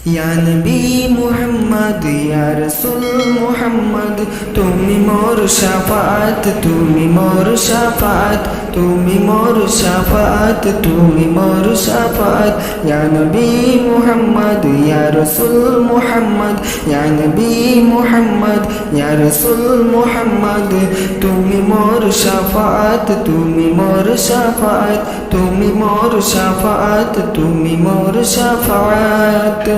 या नबी मुहम्मद या रसूल मुहम्मद तुमी मोर शाफात तुमी मोर शाफात तुमी मोर शाफात तुमी मोर शाफात या नबी मुहम्मद या रसूल मुहम्मद या नबी मुहम्मद या रसूल मुहम्मद तुमी मोर शाफात तुमी मोर शाफात तुमी मोर शाफात तुमी मोर शाफात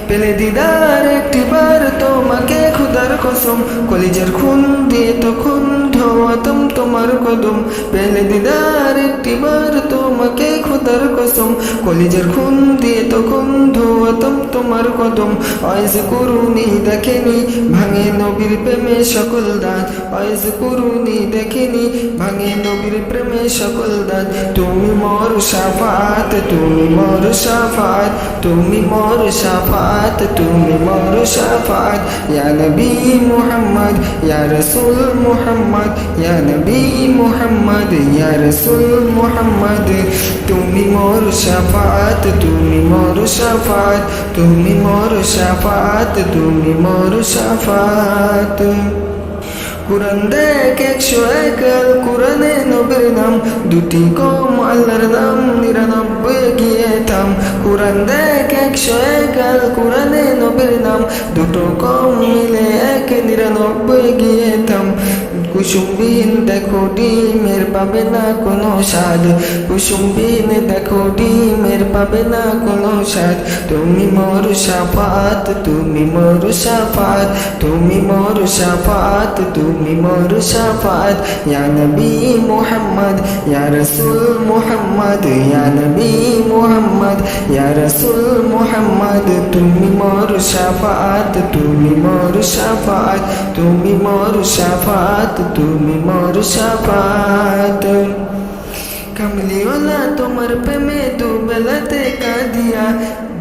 পেলে দিদার একটিবার তোমাকে খুদার কসম কলিজার খুন দিয়ে তখন ধোয়াতাম তোমার কদম পেলে দিদার একটিবার তোমাকে খুদার কসম কলিজার খুন দিয়ে তখন ধোয়াতাম তোমার কদম অয়েজ করুনি দেখেনি ভাঙে নবীর প্রেমে সকল দাঁত অয়েজ করুনি দেখেনি ভাঙে নবীর প্রেমে সকল দাঁত তুমি মোর শাফাত তুমি মোর শাফাত তুমি মোর শাফাত तुमी मोर शाफात या नबी मुहम्मद या रसूल मुहम्मद या नबी मुहम्मद या रसूल मुहम्मद तुमी मोर शाफात तुमी मोर शाफात तुमी मोर शाफात तुमी मोर शाफात কুরআন দেখ 101 কুরআনে নবীর নাম দুটি কম আল্লাহর নাম 99 গিয়ে থাম কুরআন দেখ 101 কুরআনে নবীর নাম দুটো কম মিলে 99 গিয়ে থাম কুসুমবিহীন দেখো ডিমের পাবে না কোনো স্বাদ কুসুমবিহীন দেখো ডিমের পাবে না কোনো স্বাদ তুমি মোর শাফাত তুমি মোর শাফাত তুমি মোর শাফাত তুমি মোর শাফাত ইয়া নবী মুহাম্মদ ইয়া রাসূল মুহাম্মদ ইয়া নবী মুহাম্মদ ইয়া রাসূল মুহাম্মদ তুমি মোর শাফাত তুমি মোর শাফাত তুমি মোর শাফাত তুমি মোর শাফাত কামলিওয়ালা তোমার প্রেমে দুবেলাতে কাঁদিয়া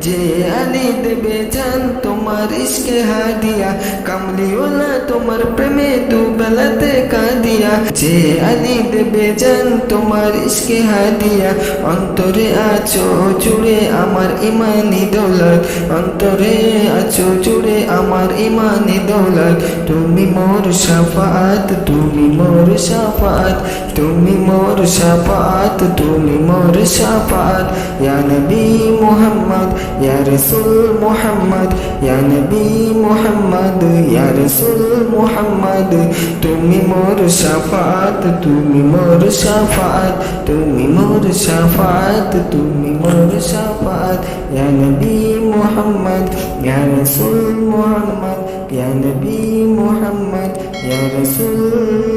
যে আলী দেবে জান তোমার ইশকে হাদিয়া কামলিওয়ালা তোমার প্রেমে দুবেলাতে কাঁদিয়া যে আলী দেবে জান তোমার ইশকে হাদিয়া অন্তরে আছো জুড়ে আমার ইমানি দৌলত অন্তরে আছো জুড়ে আমার ইমানি দৌলত তুমি মোর শাফাত তুমি মোর শাফাত তুমি মোর শাফাত তুমি মোর শাফাত ইয়া নবী মুহাম্মদ ইয়া রাসূল মুহাম্মদ ইয়া নবী মুহাম্মদ ইয়া রাসূল মুহাম্মদ তুমি মোর শাফাত তুমি মোর শাফাত তুমি মোর শাফাত তুমি মোর শাফাত ইয়া নবী মুহাম্মদ ইয়া রাসূল মুহাম্মদ ইয়া নবী মুহাম্মদ ইয়া রাসূল